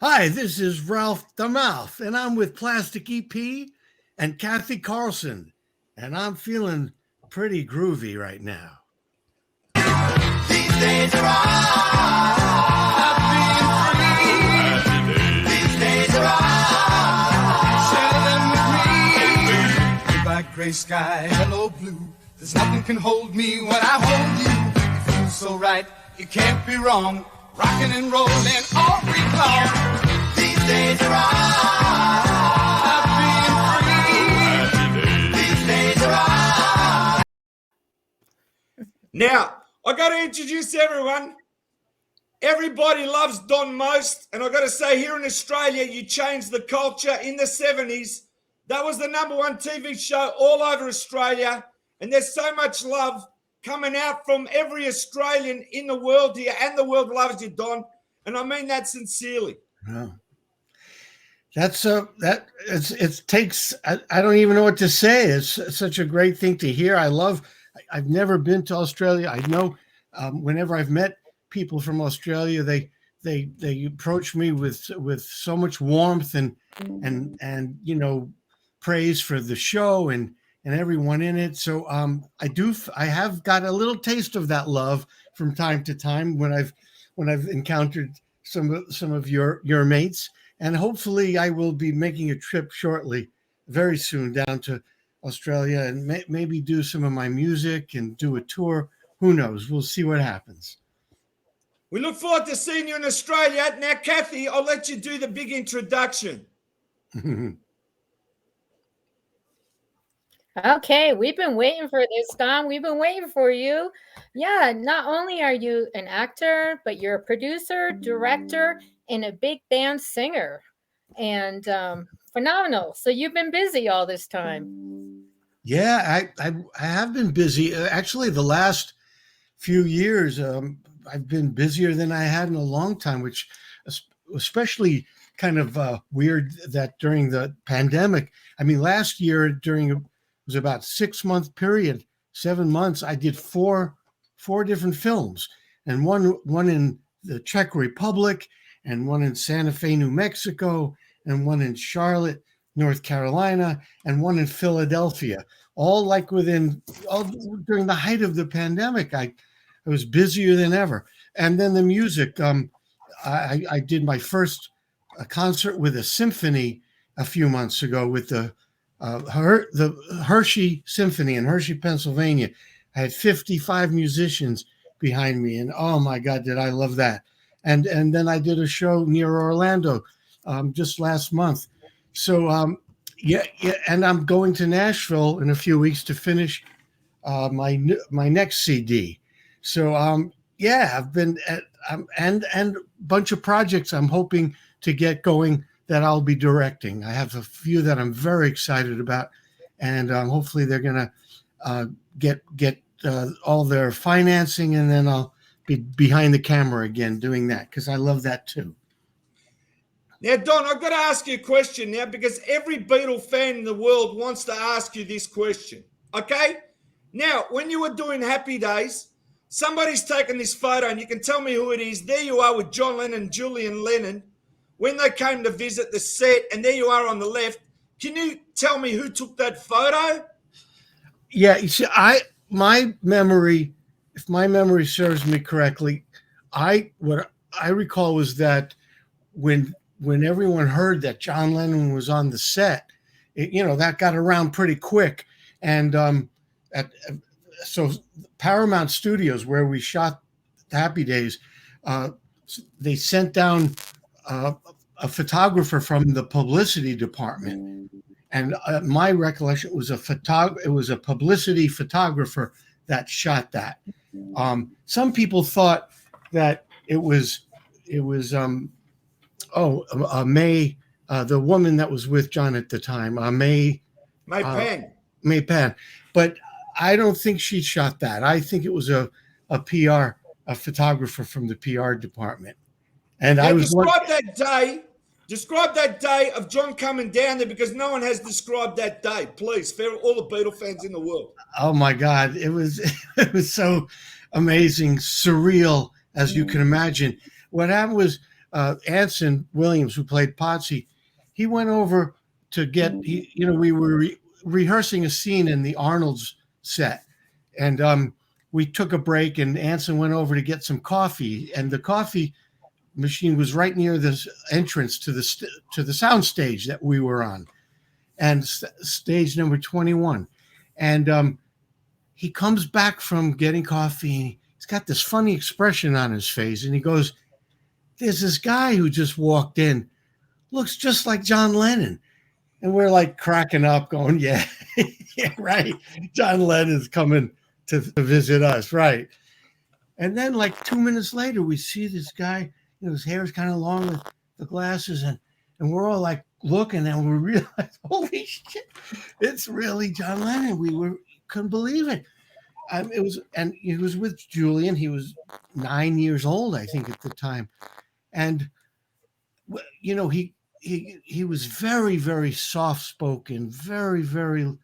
Hi, this is Ralph the Mouth, and I'm with Plastic EP and Cathy Carlson, and I'm feeling pretty groovy right now. These days are all being free. These days are all share them with me. Goodbye, gray sky, hello, blue. There's nothing can hold me when I hold you. It feels so right, it can't be wrong. Rocking and rolling all week long. These days are all being free. These days are all. Now, I got to introduce everyone. Everybody loves Don most, and I got to say, here in Australia, you changed the culture in the 70s. That was the #1 TV show all over Australia, and there's so much love coming out from every Australian in the world here, and the world loves you, Don, and I mean that sincerely. Yeah. It takes I don't even know what to say. It's such a great thing to hear. I've never been to Australia. I know whenever I've met people from Australia, they approach me with so much warmth and praise for the show and everyone in it. So I have got a little taste of that love from time to time when I've encountered some of your mates, and hopefully I will be making a trip shortly, very soon, down to Australia and maybe do some of my music and do a tour. Who knows? We'll see what happens. We look forward to seeing you in Australia. Now, Cathy, I'll let you do the big introduction. Okay, we've been waiting for this, Don. We've been waiting for you. Yeah, not only are you an actor, but you're a producer, director, and a big band singer. And phenomenal. So you've been busy all this time. Yeah, I have been busy. Actually, the last few years, I've been busier than I had in a long time, which especially kind of weird that during the pandemic. I mean, last year it was about 6 month period, 7 months. I did four different films, and one in the Czech Republic, and one in Santa Fe, New Mexico, and one in Charlotte, North Carolina, and one in Philadelphia. All during the height of the pandemic. I was busier than ever. And then the music. I did my first concert with a symphony a few months ago with the Hershey Symphony in Hershey, Pennsylvania. I had 55 musicians behind me, and oh my God, did I love that! And then I did a show near Orlando just last month. So yeah, and I'm going to Nashville in a few weeks to finish my next CD. So yeah, I've been and a bunch of projects I'm hoping to get going that I'll be directing. I have a few that I'm very excited about, and hopefully they're going to get all their financing, and then I'll be behind the camera again doing that because I love that too. Now, Don, I've got to ask you a question now because every Beatle fan in the world wants to ask you this question. Okay? Now, when you were doing Happy Days, somebody's taken this photo, and you can tell me who it is. There you are with John Lennon and Julian Lennon when they came to visit the set, and there you are on the left. Can you tell me who took that photo? Yeah, you see, my memory, if my memory serves me correctly, what I recall was that when everyone heard that John Lennon was on the set, that got around pretty quick, and so Paramount Studios, where we shot Happy Days, they sent down a photographer from the publicity department, and my recollection was it was a publicity photographer that shot that. Some people thought that it was May, the woman that was with John at the time, May Pan, but I don't think she shot that. I think it was a photographer from the PR department. And now I was describe that day of John coming down there, because no one has described that day, please, for all the Beatle fans in the world. Oh my God, it was so amazing, surreal, as you can imagine. What happened was Anson Williams, who played Potsy, he went over to get, we were rehearsing a scene in the Arnold's set. And we took a break, and Anson went over to get some coffee. And the coffee machine was right near the entrance to the sound stage that we were on, and stage number 21. And he comes back from getting coffee, and he's got this funny expression on his face, and he goes, "There's this guy who just walked in, looks just like John Lennon." And we're like cracking up, going, "Yeah, yeah, right. John Lennon's coming to visit us, right?" And then like 2 minutes later, we see this guy, his hair is kind of long with the glasses, and we're all like looking, and we realize, holy shit, it's really John Lennon. Couldn't believe it. He was with Julian. He was 9 years old, I think, at the time. And, he was very, very soft-spoken, very, very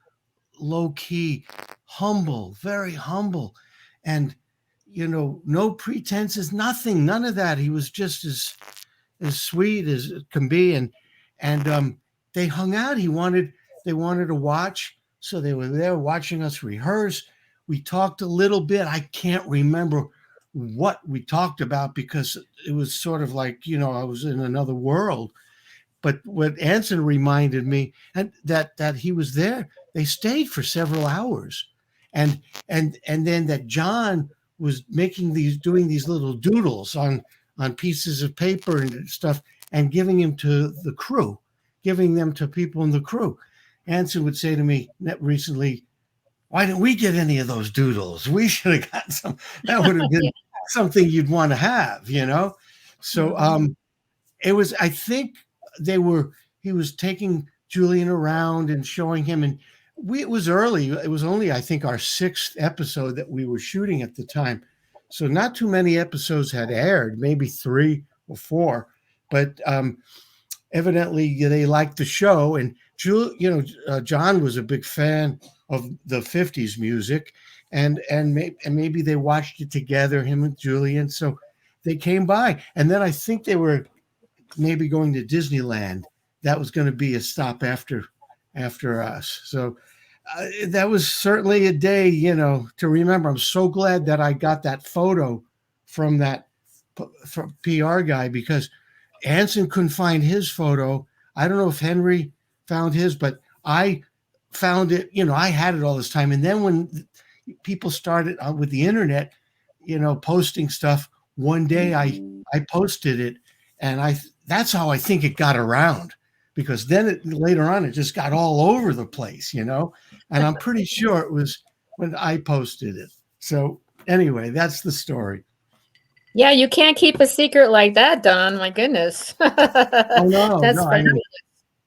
low-key, humble, very humble. And, no pretenses, nothing, none of that. He was just as sweet as it can be. And they hung out. They wanted to watch. So they were there watching us rehearse. We talked a little bit. I can't remember what we talked about because it was sort of like, I was in another world. But what Anson reminded me, and that he was there, they stayed for several hours. And then that John was doing these little doodles on pieces of paper and stuff, and giving them to the crew, giving them to people in the crew. Anson would say to me recently, "Why didn't we get any of those doodles? We should have got some. That would have been something you'd want to have, So it was, I think he was taking Julian around and showing him, and it was early. It was only, I think, our 6th episode that we were shooting at the time. So not too many episodes had aired, maybe 3 or 4, but evidently they liked the show. And John was a big fan of the 50s music, and maybe they watched it together, him and Julian. So they came by, and then I think they were maybe going to Disneyland. That was going to be a stop after us. So that was certainly a day, to remember. I'm so glad that I got that photo from that PR guy, because Anson couldn't find his photo. I don't know if Henry found his, but I found it. I had it all this time. And then when people started with the internet, posting stuff, one day I posted it, and that's how I think it got around, because then later on it just got all over the place, and I'm pretty sure it was when I posted it. So anyway, that's the story. Yeah, you can't keep a secret like that, Don. My goodness. Oh no, That's no. funny.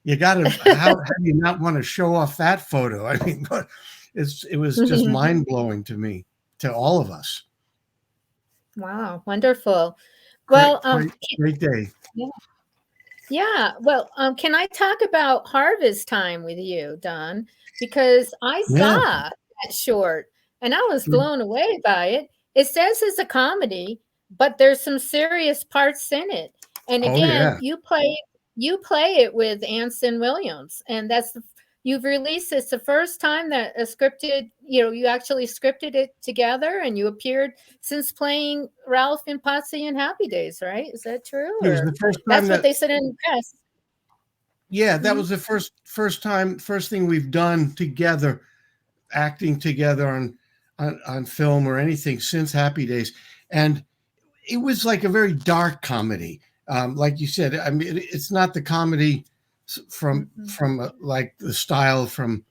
You got to. How do you not want to show off that photo? I mean, but it was just mind blowing to me, to all of us. Wow, wonderful. Well, great day. Yeah. Well, can I talk about Harvest Time with you, Don? Because I saw that short and I was blown away by it. It says it's a comedy, but there's some serious parts in it. And again, you play it with Anson Williams, and you've released it's the first time that a scripted, you actually scripted it together, and you appeared since playing Ralph in Potsy and Happy Days, right? Is that true? It was the first time that's what they said in the press. Yeah, that was the first thing we've done together, acting together on film or anything since Happy Days. And it was like a very dark comedy. Like you said, I mean, it's not the comedy from like the style from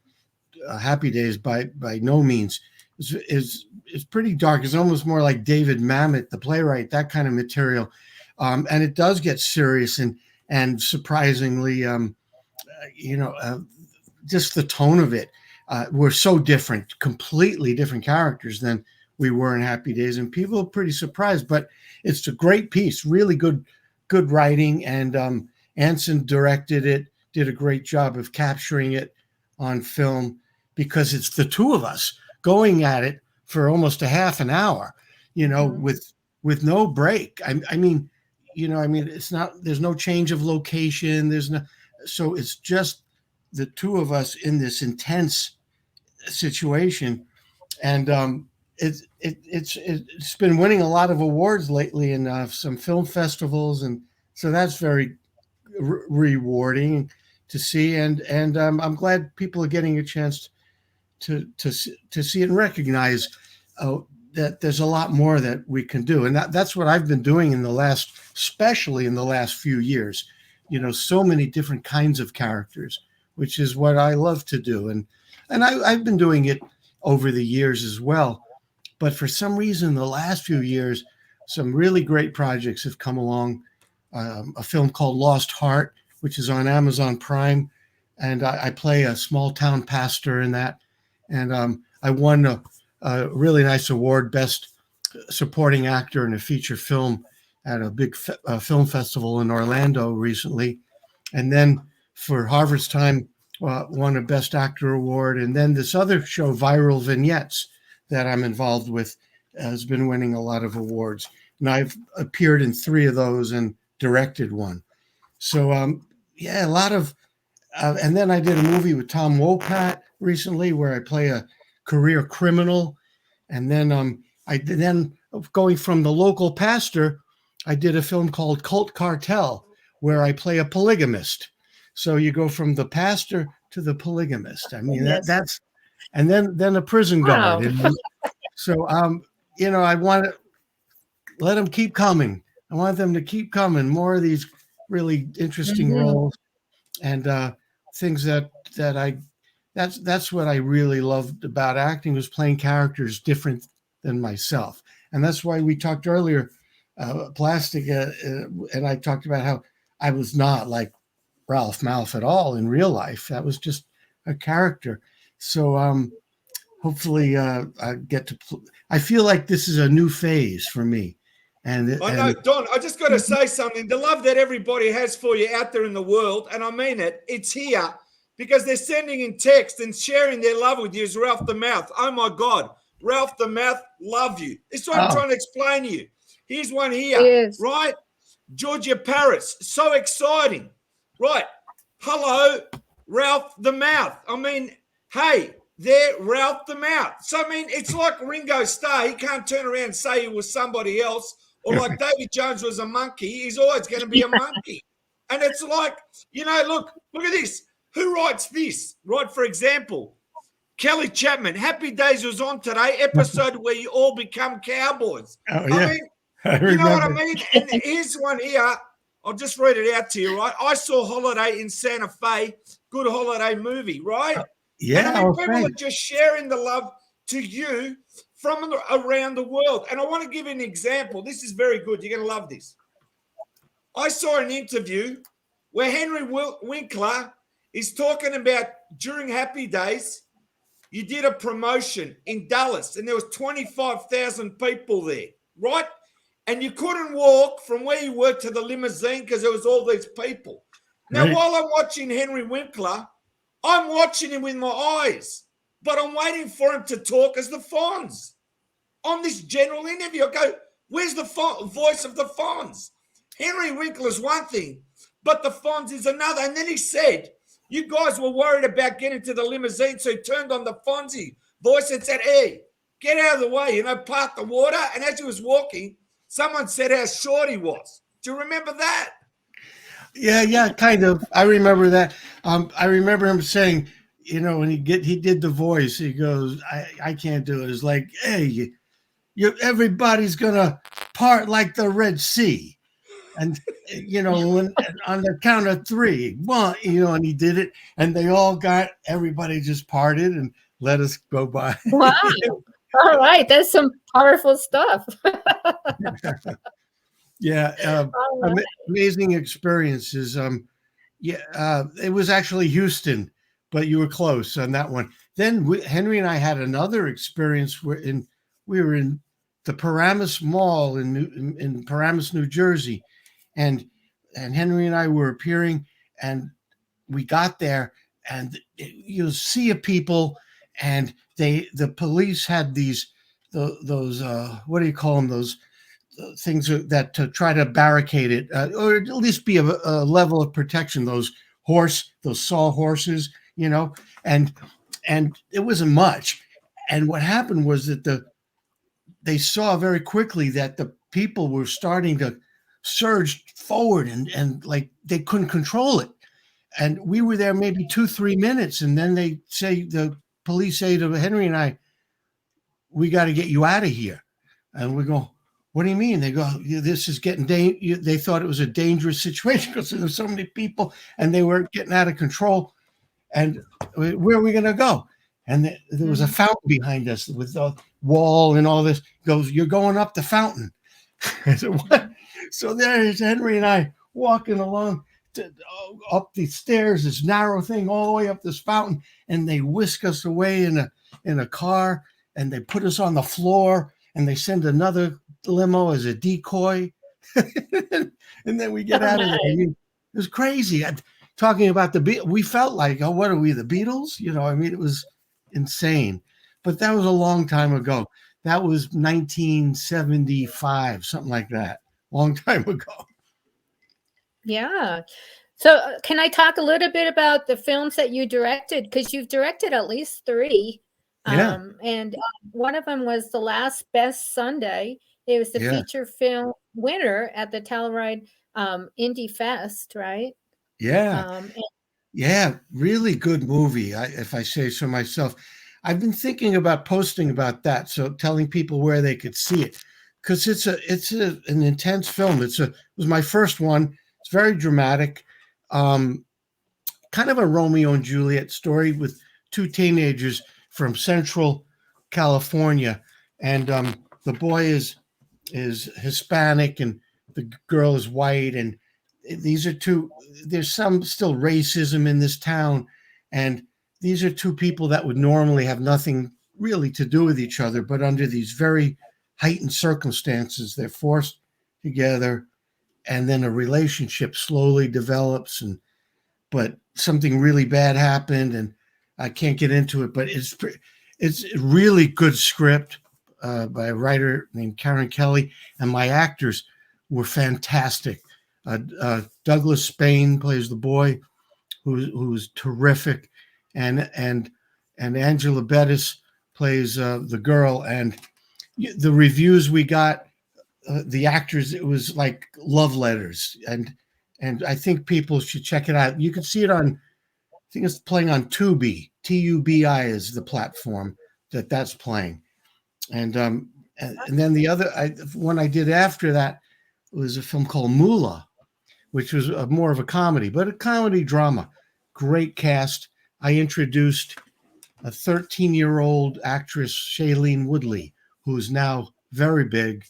Happy Days by no means. It's pretty dark. It's almost more like David Mamet, the playwright, that kind of material. And it does get serious and surprisingly, just the tone of it. We're so different, completely different characters than we were in Happy Days, and people are pretty surprised. But it's a great piece, really good writing, and Anson directed it, did a great job of capturing it on film, because it's the two of us going at it for almost a half an hour, with no break. I mean, I mean, there's no change of location. So it's just the two of us in this intense situation. And it's been winning a lot of awards lately in some film festivals. And so that's very rewarding to see. And I'm glad people are getting a chance to see it and recognize that there's a lot more that we can do. And that's what I've been doing especially in the last few years, so many different kinds of characters, which is what I love to do. And I've been doing it over the years as well. But for some reason, the last few years, some really great projects have come along. A film called Lost Heart, which is on Amazon Prime. And I play a small town pastor in that. And I won a really nice award, Best Supporting Actor in a Feature Film at a big film festival in Orlando recently. And then for Harvard's Time, won a Best Actor award. And then this other show, Viral Vignettes, that I'm involved with, has been winning a lot of awards. And I've appeared in 3 of those and directed one. So, a lot of, and then I did a movie with Tom Wopat recently where I play a career criminal. And then going from the local pastor, I did a film called Cult Cartel where I play a polygamist. So you go from the pastor to the polygamist. I mean, Yes. that's, and then a prison guard. Wow. And so, I want to let them keep coming. I want them to keep coming. More of these really interesting Mhm. roles and things that's what I really loved about acting, was playing characters different than myself. And that's why we talked earlier, plastic, and I talked about how I was not like Ralph Malph at all in real life. That was just a character. So hopefully I get to. I feel like this is a new phase for me. And I know, Don, I just got to say something. The love that everybody has for you out there in the world, and I mean it, it's here because they're sending in text and sharing their love with you is Ralph the Mouth. Oh, my God. Ralph the Mouth, love you. This is what I'm trying to explain to you. Here's one here, Yes. right? Georgia Paris, so exciting. Right. Hello, Ralph the Mouth. I mean, hey, they're Ralph the Mouth. So, I mean, it's like Ringo Starr. He can't turn around and say he was somebody else. Or like David Jones was a monkey. He's always going to be a monkey. And it's like, look at this. Who writes this? Right, for example, Kelly Chapman. Happy Days was on today, episode where you all become cowboys. Oh, yeah. I mean, you know what I mean? And here's one here. I'll just read it out to you, right? I saw Holiday in Santa Fe. Good holiday movie, right? Yeah. And I mean, people are just sharing the love to you from around the world. And I want to give you an example. This is very good. You're going to love this. I saw an interview where Henry Winkler is talking about during Happy Days, you did a promotion in Dallas and there was 25,000 people there, right? And you couldn't walk from where you were to the limousine because there was all these people. Now, while I'm watching Henry Winkler, I'm watching him with my eyes, but I'm waiting for him to talk as the Fonz. On this general interview, I go, where's the voice of the Fonz? Henry Winkler's one thing, but the Fonz is another. And then he said, you guys were worried about getting to the limousine, so he turned on the Fonzie voice and said, hey, get out of the way, part the water. And as he was walking, someone said how short he was. Do you remember that? Yeah, kind of. I remember that. I remember him saying, when he did the voice, he goes, I can't do it. It's like, hey, everybody's gonna part like the Red Sea, and when on the count of 3, 1, and he did it, and everybody just parted and let us go by. Wow. All right, that's some powerful stuff. Yeah, right. Amazing experiences. It was actually Houston, but you were close on that one. Then Henry and I had another experience we were in the Paramus Mall in Paramus, New Jersey, and Henry and I were appearing, and we got there, and you see people, and the police had those what do you call them, those things that to try to barricade it, or at least be a level of protection. Those saw horses, and it wasn't much. And what happened was that they saw very quickly that the people were starting to surge forward, and like they couldn't control it. And we were there maybe 2-3 minutes, and then the police say to Henry and I, "We got to get you out of here." And we go, "What do you mean?" They go, "This is getting They thought it was a dangerous situation because there were so many people and they were getting out of control. And where are we going to go? And there was a fountain behind us with the wall and all this. He goes, "You're going up the fountain." I said, "What?" So there's Henry and I walking along up the stairs, this narrow thing, all the way up this fountain, and they whisk us away in a car, and they put us on the floor, and they send another limo as a decoy, and then we get out of there. I mean, it was crazy. Talking about we felt like, oh, what are we, the Beatles? I mean, it was insane. But that was a long time ago. That was 1975, something like that. Long time ago. Yeah. So can I talk a little bit about the films that you directed? Because you've directed at least 3. Yeah. And one of them was The Last Best Sunday. It was the feature film winner at the Telluride Indie Fest, right? Yeah. Yeah, really good movie, if I say so myself. I've been thinking about posting about that, so telling people where they could see it, because it's an intense film. It was my first one. It's very dramatic, kind of a Romeo and Juliet story with 2 teenagers from Central California, and the boy is Hispanic and the girl is white, and there's some still racism in this town, and these are 2 people that would normally have nothing really to do with each other, but under these very heightened circumstances, they're forced together, and then a relationship slowly develops, but something really bad happened, and I can't get into it, but it's a really good script by a writer named Karen Kelly, and my actors were fantastic. Douglas Spain plays the boy, who's terrific, and Angela Bettis plays the girl. And the reviews we got, the actors, it was like love letters, and I think people should check it out. You can see it on, I think it's playing on Tubi. TUBI is the platform that's playing, and then the other one I did after that was a film called Moolah, which was more of a comedy, but a comedy drama. Great cast. I introduced a 13-year-old actress, Shailene Woodley, who's now very big,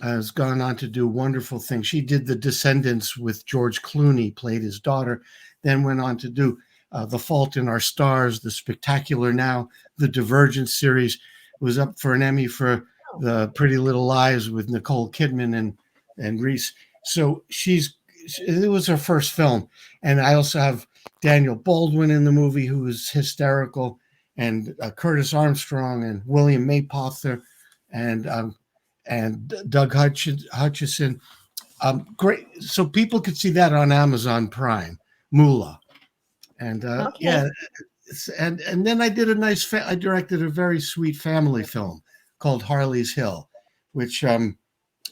has gone on to do wonderful things. She did The Descendants with George Clooney, played his daughter, then went on to do The Fault in Our Stars, The Spectacular Now, the Divergent series, was up for an Emmy for The Pretty Little Lies with Nicole Kidman and Reese. So it was her first film. And I also have Daniel Baldwin in the movie, who is hysterical, and Curtis Armstrong and William Mapother and Doug Hutchison. Great. So people could see that on Amazon Prime, Moolah. And yeah, and then I did I directed a very sweet family film called Harley's Hill, which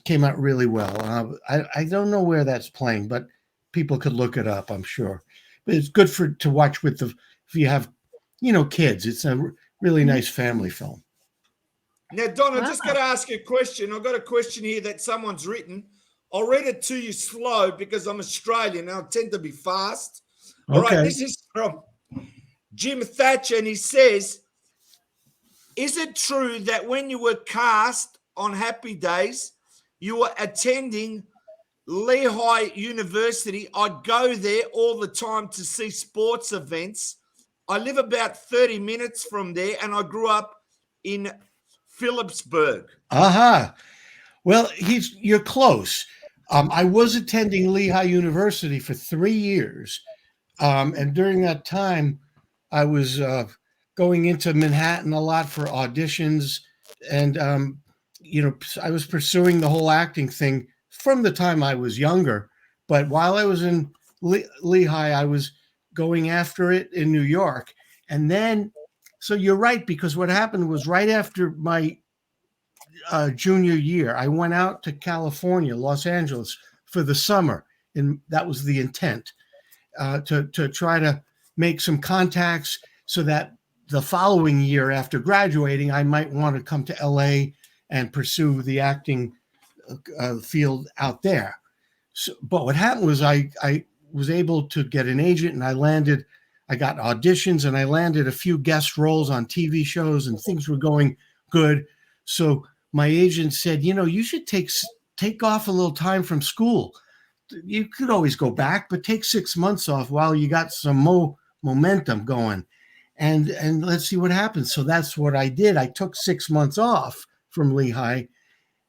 came out really well. I don't know where that's playing, but people could look it up, I'm sure. But it's good to watch if you have, kids. It's a really nice family film. Now, Don, I just got to ask you a question. I've got a question here that someone's written. I'll read it to you slow because I'm Australian and I tend to be fast. All right, this is from Jim Thatcher, and he says, is it true that when you were cast on Happy Days, you were attending Lehigh University? I'd go there all the time to see sports events. I live about 30 minutes from there, and I grew up in Phillipsburg. Aha. Well, you're close. I was attending Lehigh University for 3 years. And during that time, I was going into Manhattan a lot for auditions. And I was pursuing the whole acting thing from the time I was younger. But while I was in Lehigh, I was going after it in New York. And then, so you're right, because what happened was right after my junior year, I went out to California, Los Angeles, for the summer. And that was the intent, to try to make some contacts so that the following year after graduating, I might want to come to LA and pursue the acting field out there. So, but what happened was I was able to get an agent, and I got auditions, and I landed a few guest roles on TV shows, and things were going good. So my agent said, you should take off a little time from school. You could always go back, but take 6 months off while you got some momentum going, and let's see what happens. So that's what I did. I took 6 months off from Lehigh,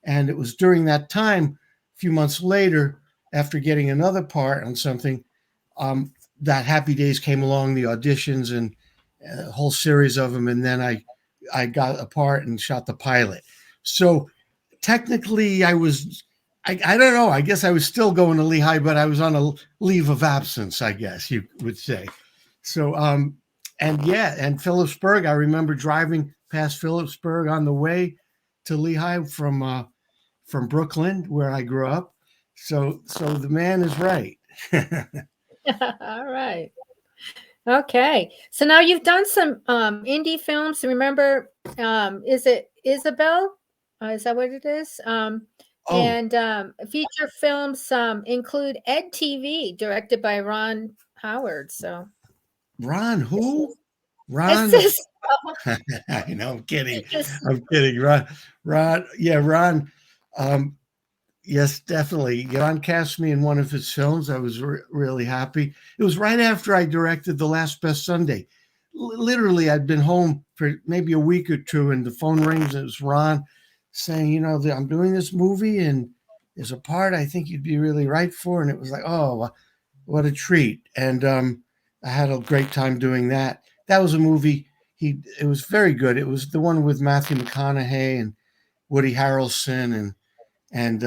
and it was during that time, a few months later, after getting another part on something, that Happy Days came along, the auditions and a whole series of them, and then I got a part and shot the pilot. So technically, I don't know. I guess I was still going to Lehigh, but I was on a leave of absence, I guess you would say. So, and Phillipsburg, I remember driving past Phillipsburg on the way to Lehigh from Brooklyn, where I grew up. So the man is right. All right. Okay. So now you've done some indie films. Remember, is it Isabel? Is that what it is? And feature films include Ed TV, directed by Ron Howard. So Ron, who? Ron. I know. I'm kidding. Ron. Yeah, Ron. Yes, definitely. Ron cast me in one of his films. I was really happy. It was right after I directed The Last Best Sunday. Literally, I'd been home for maybe a week or two, and the phone rings, and it was Ron saying, I'm doing this movie, and there's a part I think you'd be really right for. And it was like, oh, what a treat. And I had a great time doing that. That was a movie. It was very good. It was the one with Matthew McConaughey and Woody Harrelson and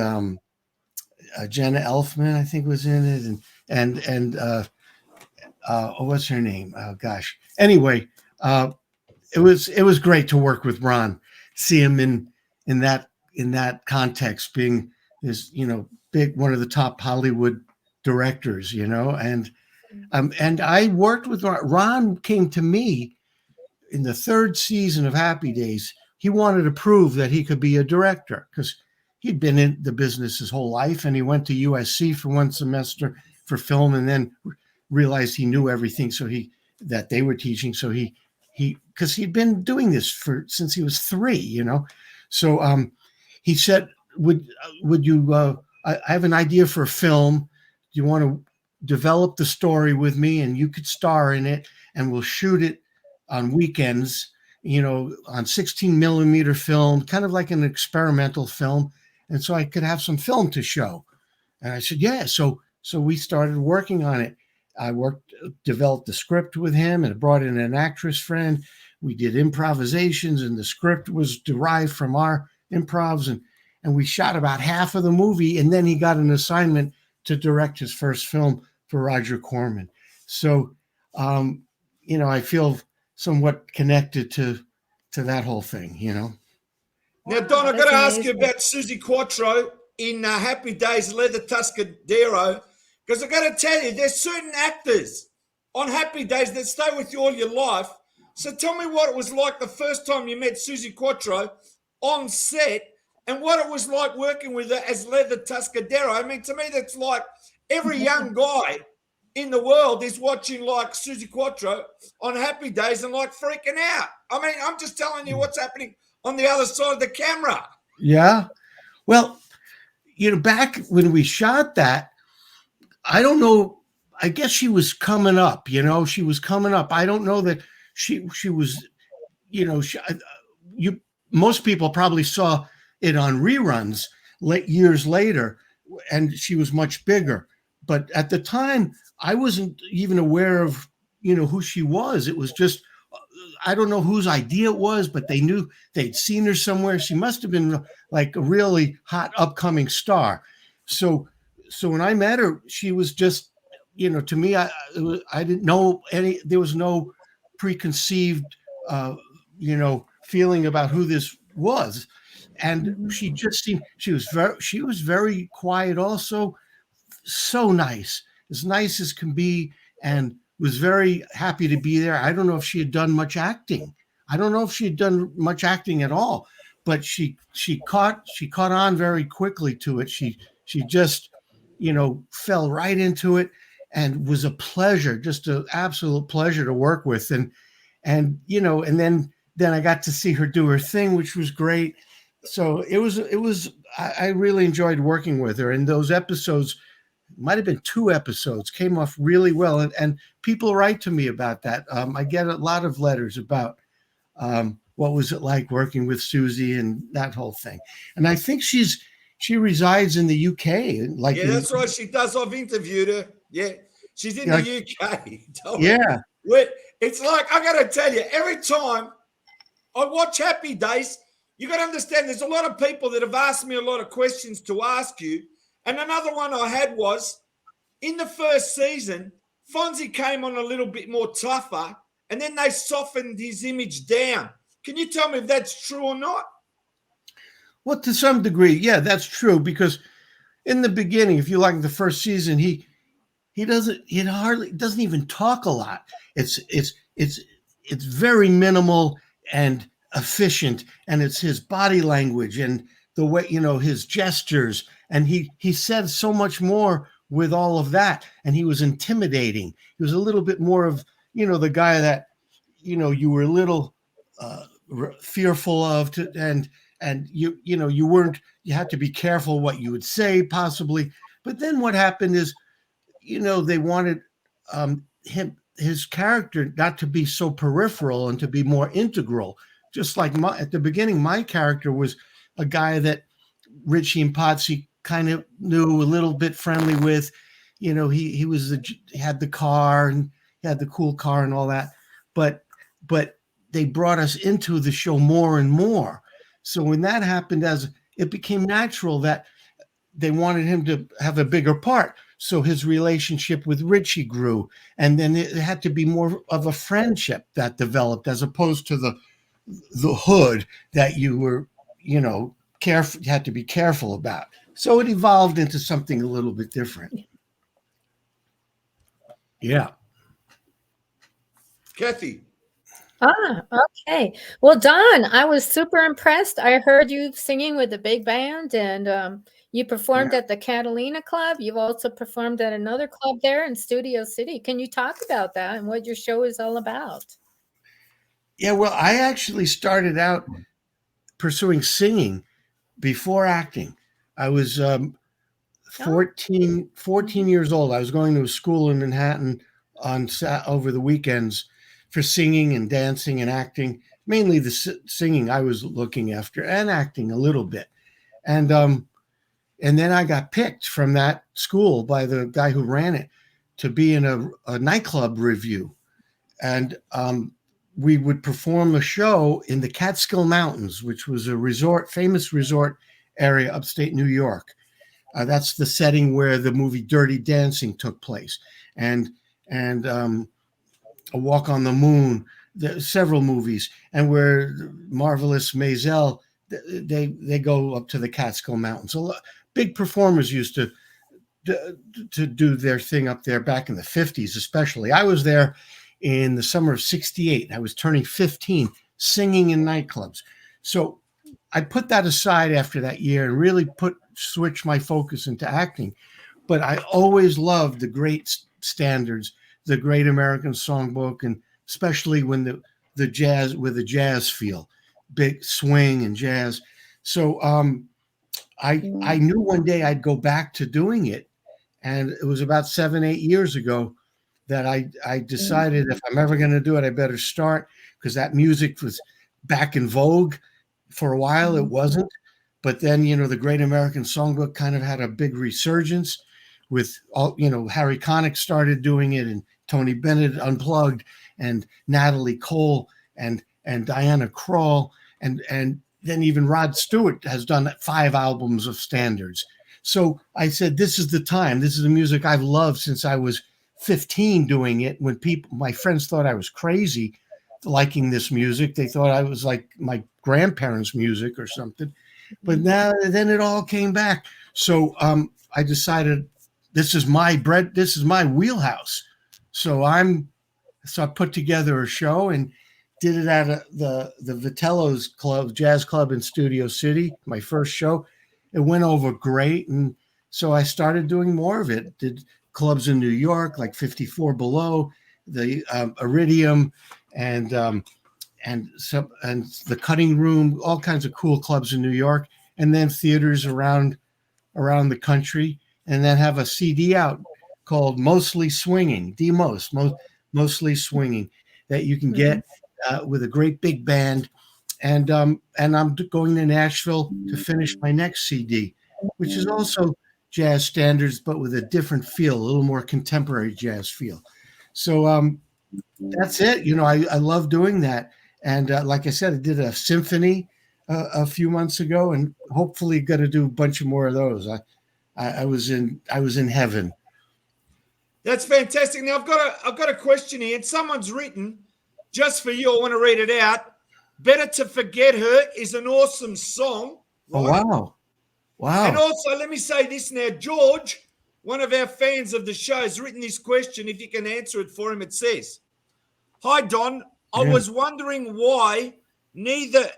Jenna Elfman, I think, was in it, and what's her name? Oh gosh. Anyway, it was great to work with Ron, see him in that context, being this big, one of the top Hollywood directors, and I worked with Ron. Ron came to me in the third season of Happy Days. He wanted to prove that he could be a director because he'd been in the business his whole life, and he went to USC for one semester for film, and then realized he knew everything that they were teaching. So because he'd been doing this since he was 3, So he said, "Would you? I have an idea for a film. Do you want to develop the story with me, and you could star in it, and we'll shoot it on weekends, on 16 millimeter film, kind of like an experimental film." And so I could have some film to show. And I said, yeah. So we started working on it. I developed the script with him, and brought in an actress friend. We did improvisations, and the script was derived from our improvs. And we shot about half of the movie. And then he got an assignment to direct his first film for Roger Corman. So, I feel somewhat connected to that whole thing, Now, Don, I've got to ask you about Susie Quattro in Happy Days, Leather Tuscadero, because I've got to tell you, there's certain actors on Happy Days that stay with you all your life. So tell me what it was like the first time you met Susie Quattro on set, and what it was like working with her as Leather Tuscadero. I mean, to me, that's like every young guy in the world is watching like Susie Quattro on Happy Days and like freaking out. I mean, I'm just telling you what's happening on the other side of the camera. Yeah. Well, back when we shot that, I don't know. I guess she was coming up, she was coming up. I don't know that she was, most people probably saw it on reruns years later, and she was much bigger. But at the time, I wasn't even aware of, who she was. It was just, I don't know whose idea it was, but they knew they'd seen her somewhere. She must have been like a really hot upcoming star. So when I met her, she was just, to me, I didn't know any. There was no preconceived, feeling about who this was, and she just seemed she was very quiet. Also, so nice as can be, and was very happy to be there. I don't know if she had done much acting. I don't know if she had done much acting at all, but she caught on very quickly to it. She just, fell right into it, and was a pleasure, just an absolute pleasure to work with. And then I got to see her do her thing, which was great. So it was I really enjoyed working with her, and those episodes, might have been 2 episodes, came off really well. And people write to me about that. I get a lot of letters about what was it like working with Susie and that whole thing. And I think she resides in the UK. Like, yeah, that's right. She does. I've interviewed her. Yeah, she's in the UK. Yeah. It's like, I got to tell you, every time I watch Happy Days, you got to understand there's a lot of people that have asked me a lot of questions to ask you. And another one I had was, in the first season, Fonzie came on a little bit more tougher, and then they softened his image down. Can you tell me if that's true or not? Well, to some degree, yeah, that's true. Because in the beginning, if you like the first season, he doesn't even talk a lot. It's very minimal and efficient, and it's his body language and the way, his gestures. And he said so much more with all of that. And he was intimidating. He was a little bit more of, the guy that, you were a little fearful of, and you had to be careful what you would say, possibly. But then what happened is, they wanted his character not to be so peripheral and to be more integral. Just like at the beginning, my character was a guy that Richie and Potsy kind of knew, a little bit friendly with. He had the car, and he had the cool car and all that. But they brought us into the show more and more. So when that happened, as it became natural that they wanted him to have a bigger part. So his relationship with Richie grew, and then it had to be more of a friendship that developed, as opposed to the hood that you were, careful, you had to be careful about. So it evolved into something a little bit different. Yeah. Cathy. Okay. Well, Don, I was super impressed. I heard you singing with the big band, and you performed at the Catalina Club. You've also performed at another club there in Studio City. Can you talk about that and what your show is all about? Yeah, well, I actually started out pursuing singing before acting. I was 14 years old. I was going to a school in Manhattan over the weekends for singing and dancing and acting, mainly the singing I was looking after, and acting a little bit. And then I got picked from that school by the guy who ran it to be in a nightclub review. And we would perform a show in the Catskill Mountains, which was a famous resort area upstate New York. That's the setting where the movie Dirty Dancing took place. And A Walk on the Moon, several movies, and where Marvelous Maisel, they go up to the Catskill Mountains. So big performers used to do their thing up there back in the 50s, especially. I was there in the summer of 68. I was turning 15, singing in nightclubs. So I put that aside after that year and really switched my focus into acting. But I always loved the great standards, the Great American Songbook, and especially when the jazz, with the jazz feel, big swing and jazz. So I knew one day I'd go back to doing it. And it was about 7-8 years ago that I decided, if I'm ever going to do it, I better start, because that music was back in vogue. For a while it wasn't, but then, the Great American Songbook kind of had a big resurgence with all, Harry Connick started doing it, and Tony Bennett Unplugged, and Natalie Cole and Diana Krall, and then even Rod Stewart has done 5 albums of standards. So I said, this is the time. This is the music I've loved since I was 15 doing it. When my friends thought I was crazy liking this music, they thought I was like my grandparents' music or something. But now, then it all came back. So I decided this is my wheelhouse. So I put together a show and did it at the Vitello's Club, Jazz Club in Studio City, my first show. It went over great. And so I started doing more of it. Did clubs in New York, like 54 Below, the Iridium, and the Cutting Room, all kinds of cool clubs in New York, and then theaters around the country, and then have a CD out called Mostly Swinging, Mostly Swinging, that you can get with a great big band. And I'm going to Nashville to finish my next CD, which is also jazz standards, but with a different feel, a little more contemporary jazz feel. So that's it. I love doing that. And like I said, I did a symphony a few months ago, and hopefully going to do a bunch of more of those. I was in heaven. That's fantastic. Now I've got a question here, and someone's written just for you. I want to read it out. Better to Forget Her is an awesome song. Right? Oh, wow. And also, let me say this now. George, one of our fans of the show, has written this question. If you can answer it for him, it says, "Hi, Don. I was wondering why neither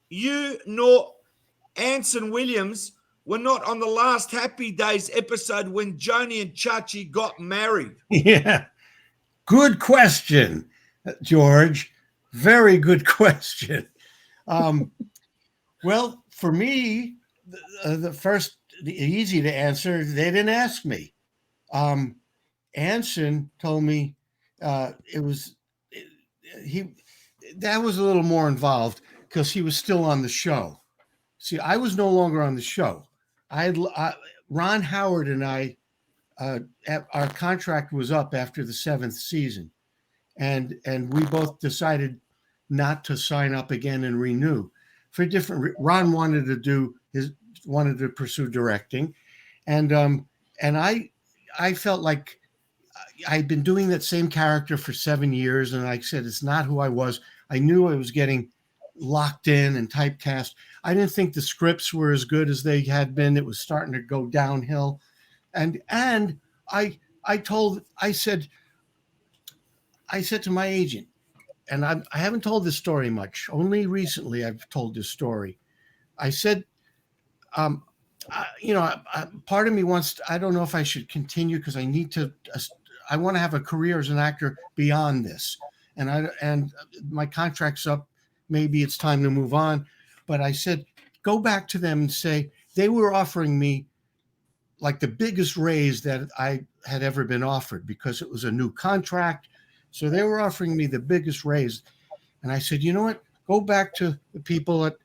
you nor Anson Williams were not on the last Happy Days episode when Joni and Chachi got married." Yeah. Good question, George. Very good question. Well, for me, easy to answer, they didn't ask me. Anson told me that was a little more involved because he was still on the show. See, I was no longer on the show. Ron Howard and I, our contract was up after the 7th season. And we both decided not to sign up again and renew for different. Ron wanted to pursue directing, and I felt like I'd been doing that same character for 7 years, and I said it's not who I was. I knew I was getting locked in and typecast. I didn't think the scripts were as good as they had been. It was starting to go downhill, and I said to my agent, and I haven't told this story much. Only recently I've told this story. I said, part of me wants. I don't know if I should continue because I want to have a career as an actor beyond this, and my contract's up. Maybe it's time to move on. But I said, go back to them and say they were offering me like the biggest raise that I had ever been offered because it was a new contract. So they were offering me the biggest raise. And I said, you know what? Go back to the people at,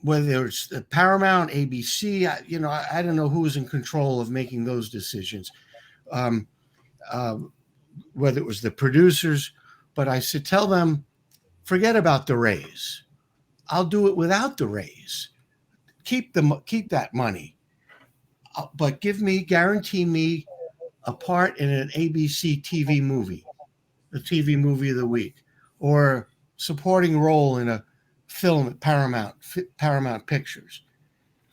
whether it's the Paramount, ABC, I don't know who was in control of making those decisions, whether it was the producers. But I said, tell them, forget about the raise. I'll do it without the raise. Keep that money, but guarantee me a part in an ABC TV movie, the TV movie of the week, or supporting role in a film at Paramount Pictures.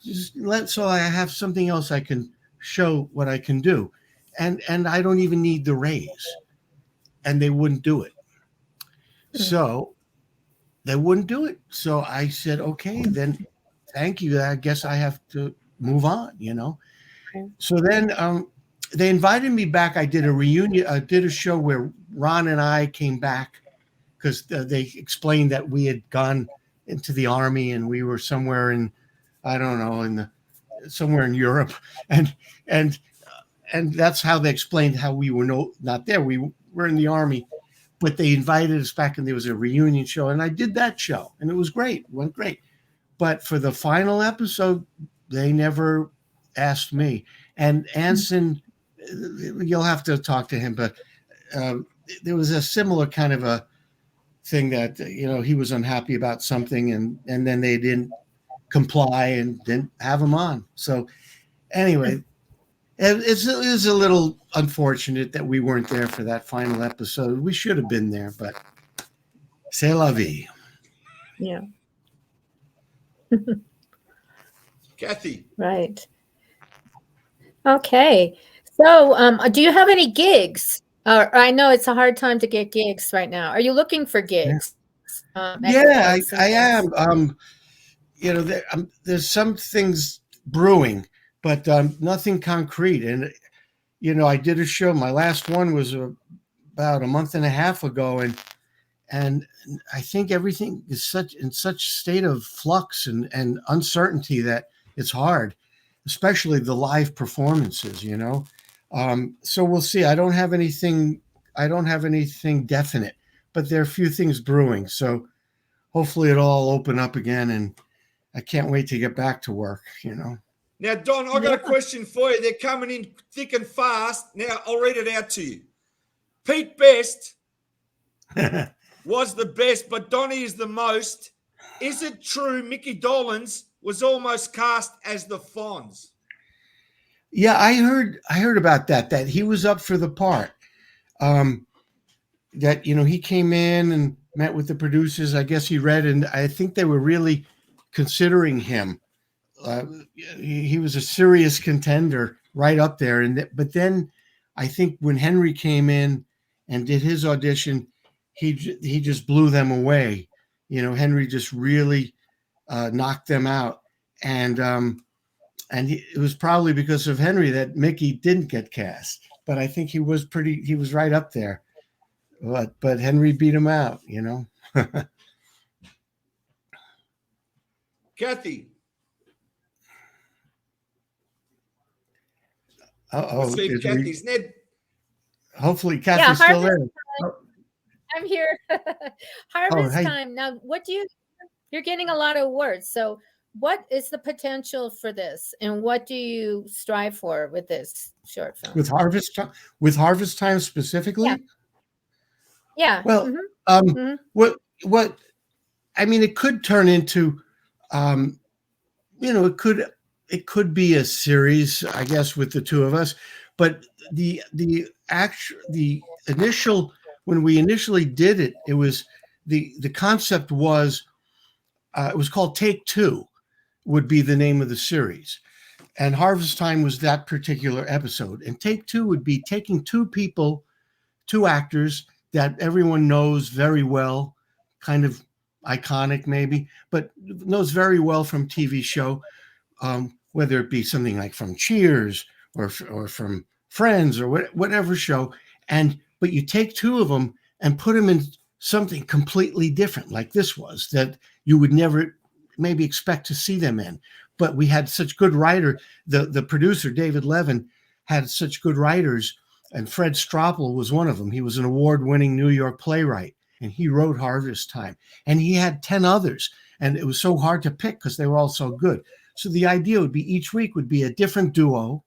So I have something else I can show what I can do, and I don't even need the raise, and they wouldn't do it. So they wouldn't do it. So I said, okay, then thank you. I guess I have to move on, Okay. So then they invited me back. I did a reunion. I did a show where Ron and I came back because they explained that we had gone into the army and we were somewhere in, I don't know, somewhere in Europe, and that's how they explained how we were not there. We were in the army, but they invited us back, and there was a reunion show, and I did that show, and it was great. It went great. But for the final episode, they never asked me. And Anson, you'll have to talk to him, but there was a similar kind of a thing that he was unhappy about something, and then they didn't comply and didn't have him on. So anyway, it's a little unfortunate that we weren't there for that final episode. We should have been there, but c'est la vie. Yeah. Cathy. Right. Okay. So, do you have any gigs? I know it's a hard time to get gigs right now. Are you looking for gigs? Yeah, I am. There's some things brewing, but nothing concrete. And I did a show. My last one was about a month and a half ago, and I think everything is in such state of flux and uncertainty that it's hard, especially the live performances. So we'll see. I don't have anything definite, but there are a few things brewing. So hopefully it'll all open up again, and I can't wait to get back to work. Now, Don, I got a question for you. They're coming in thick and fast. Now, I'll read it out to you. Pete Best was the best, but Donnie is the most. Is it true Mickey Dolenz was almost cast as the Fonz? Yeah, I heard about that he was up for the part. That he came in and met with the producers. I guess he read, and I think they were really considering him. He was a serious contender right up there. But then I think when Henry came in and did his audition, he just blew them away. Henry just really knocked them out. And it was probably because of Henry that Mickey didn't get cast. But I think he was right up there. But Henry beat him out, Cathy. Uh-oh. Cathy's Ned. Hopefully Cathy's still there. I'm here. Harvest time. Now, you're getting a lot of awards. So what is the potential for this, and what do you strive for with this short film? With Harvest Time specifically? Yeah. Well, what I mean, it could turn into, it could be a series, I guess, with the two of us. But the initial, when we initially did it, it was the concept was it was called Take Two, would be the name of the series, and Harvest Time was that particular episode. And Take Two would be taking two actors that everyone knows very well, kind of iconic maybe, but knows very well from TV show, whether it be something like from Cheers or from Friends or whatever show. But you take two of them and put them in something completely different, like this was, that you would never maybe expect to see them in. But we had such good writer. The producer, David Levin, had such good writers, and Fred Stroppel was one of them. He was an award-winning New York playwright, and he wrote Harvest Time. And he had 10 others, and it was so hard to pick because they were all so good. So the idea would be each week would be a different duo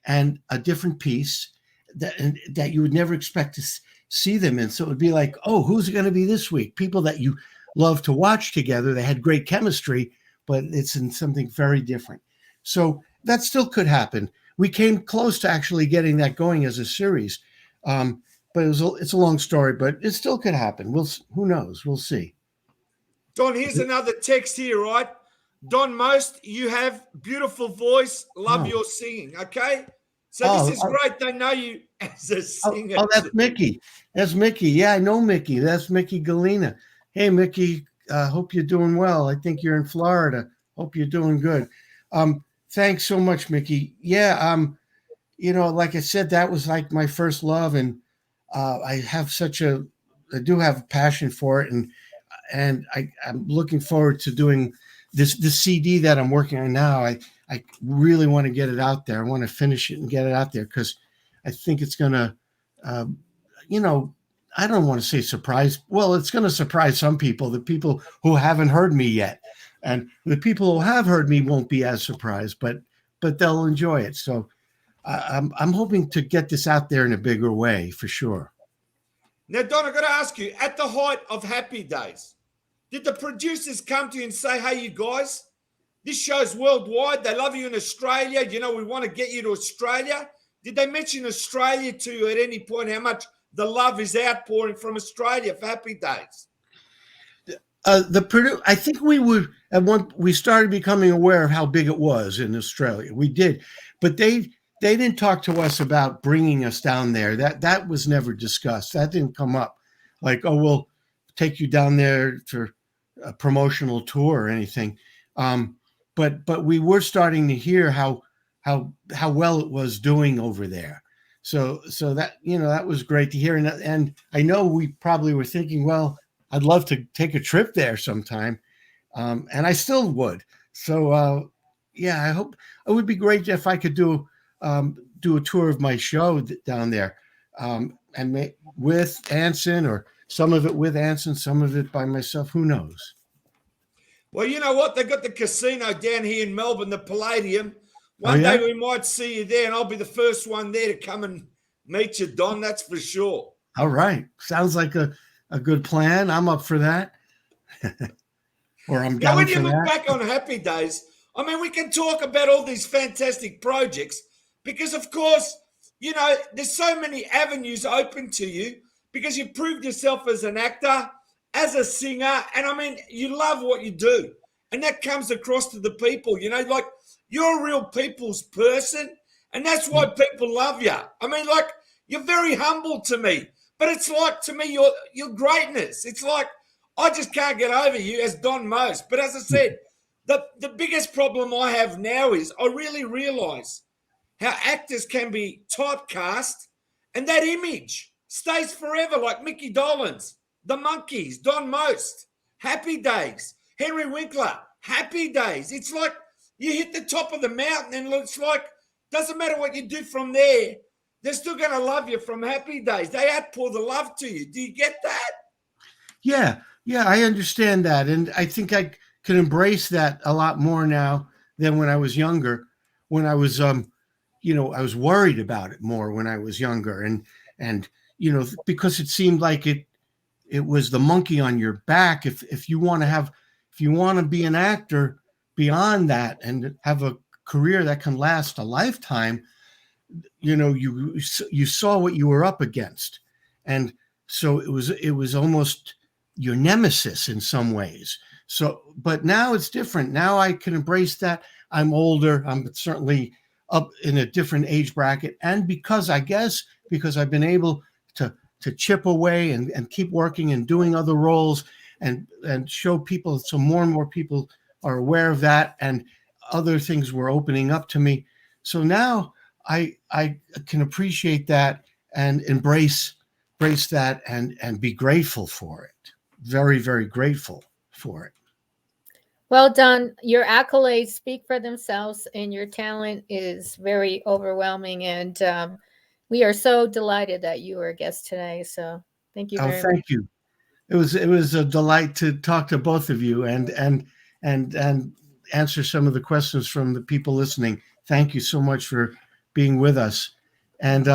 and a different piece that you would never expect to see them in. So it would be like, oh, who's it going to be this week? People that you love to watch together. They had great chemistry, but it's in something very different. So that still could happen. We came close to actually getting that going as a series, but it's a long story. But it still could happen. Who knows? We'll see. Don, here's another text here, right? Don Most, you have beautiful voice. Love your singing. Okay, so this is great. They know you as a singer. Oh, that's Mickey. That's Mickey. Yeah, I know Mickey. That's Mickey Galena. Hey, Mickey. Hope you're doing well. I think you're in Florida. Hope you're doing good. Thanks so much, Mickey. Yeah, like I said, that was like my first love, and I do have a passion for it, and I'm looking forward to doing this CD that I'm working on now. I really want to get it out there. I want to finish it and get it out there because I think it's going to, I don't want to say surprise. Well, it's going to surprise some people, the people who haven't heard me yet. And the people who have heard me won't be as surprised, but they'll enjoy it. So I'm hoping to get this out there in a bigger way for sure. Now, Don, I've got to ask you, at the height of Happy Days, did the producers come to you and say, hey, you guys, this show's worldwide. They love you in Australia. You know, we want to get you to Australia. Did they mention Australia to you at any point, how much the love is outpouring from Australia for Happy Days? I think we started becoming aware of how big it was in Australia. We did, but they didn't talk to us about bringing us down there. That was never discussed. That didn't come up. Like, oh, we'll take you down there for a promotional tour or anything. But we were starting to hear how well it was doing over there. So that, you know, that was great to hear. And I know we probably were thinking, well, I'd love to take a trip there sometime. And I still would. So, yeah, I hope it would be great if I could do a tour of my show down there, and with Anson, or some of it with Anson, some of it by myself. Who knows? Well, you know what? They've got the casino down here in Melbourne, the Palladium. One day we might see you there, and I'll be the first one there to come and meet you, Don. That's for sure. All right. Sounds like a good plan. I'm up for that. Or I'm down for that. When you look back on Happy Days, I mean, we can talk about all these fantastic projects because, of course, you know, there's so many avenues open to you because you proved yourself as an actor, as a singer, and I mean, you love what you do. And that comes across to the people, you know, like you're a real people's person, and that's why people love you. I mean, like, you're very humble to me, but it's like, to me, your greatness. It's like, I just can't get over you as Don Most. But as I said, the biggest problem I have now is I really realize how actors can be typecast and that image stays forever, like Mickey Dolenz, The Monkees, Don Most, Happy Days, Henry Winkler, Happy Days. It's like you hit the top of the mountain and it's like, doesn't matter what you do from there, they're still going to love you from Happy Days. They outpour the love to you. Do you get that? Yeah, I understand that. And I think I can embrace that a lot more now than when I was younger. When I was, you know, I was worried about it more when I was younger. And you know, because it seemed like it was the monkey on your back. If you want to be an actor beyond that and have a career that can last a lifetime, you know, you saw what you were up against. And so it was almost your nemesis in some ways. So, but now it's different. Now I can embrace that. I'm older. I'm certainly up in a different age bracket. And because I've been able to chip away and keep working and doing other roles and show people, so more and more people are aware of that, and other things were opening up to me. So now I can appreciate that and embrace that and be grateful for it. Very, very grateful for it. Well done. Your accolades speak for themselves, and your talent is very overwhelming. And we are so delighted that you were a guest today. So thank you very much. Thank you. It was a delight to talk to both of you and answer some of the questions from the people listening. Thank you so much for being with us. And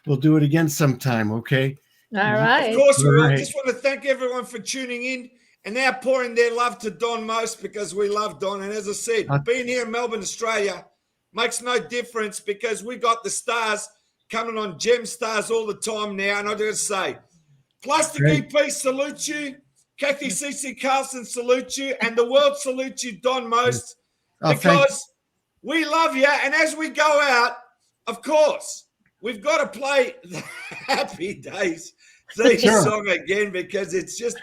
we'll do it again sometime, okay? All right. Of course we will. Right. Just want to thank everyone for tuning in and now pouring their love to Don Most, because we love Don. And as I said, being here in Melbourne, Australia makes no difference because we got the stars coming on Gemstars all the time now. And I got to say, Plastic EP salutes you. Cathy CC Carlson salutes you. And the world salutes you, Don Most, because we love you. And as we go out, of course, we've got to play the Happy Days theme song again, because it's just,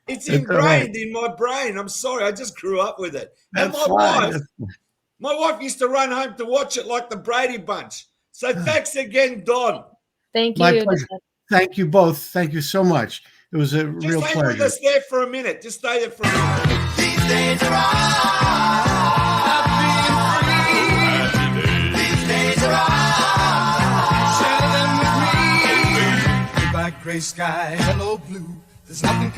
it's ingrained in my brain. I'm sorry, I just grew up with it. And my wife used to run home to watch it like the Brady Bunch. So thanks again, Don. Thank you. My pleasure. Thank you both. Thank you so much. It was a real pleasure. Just stay with us there for a minute. Just stay there for a minute. These days are all These days are all Share them with me. Goodbye, gray sky, hello, blue. There's nothing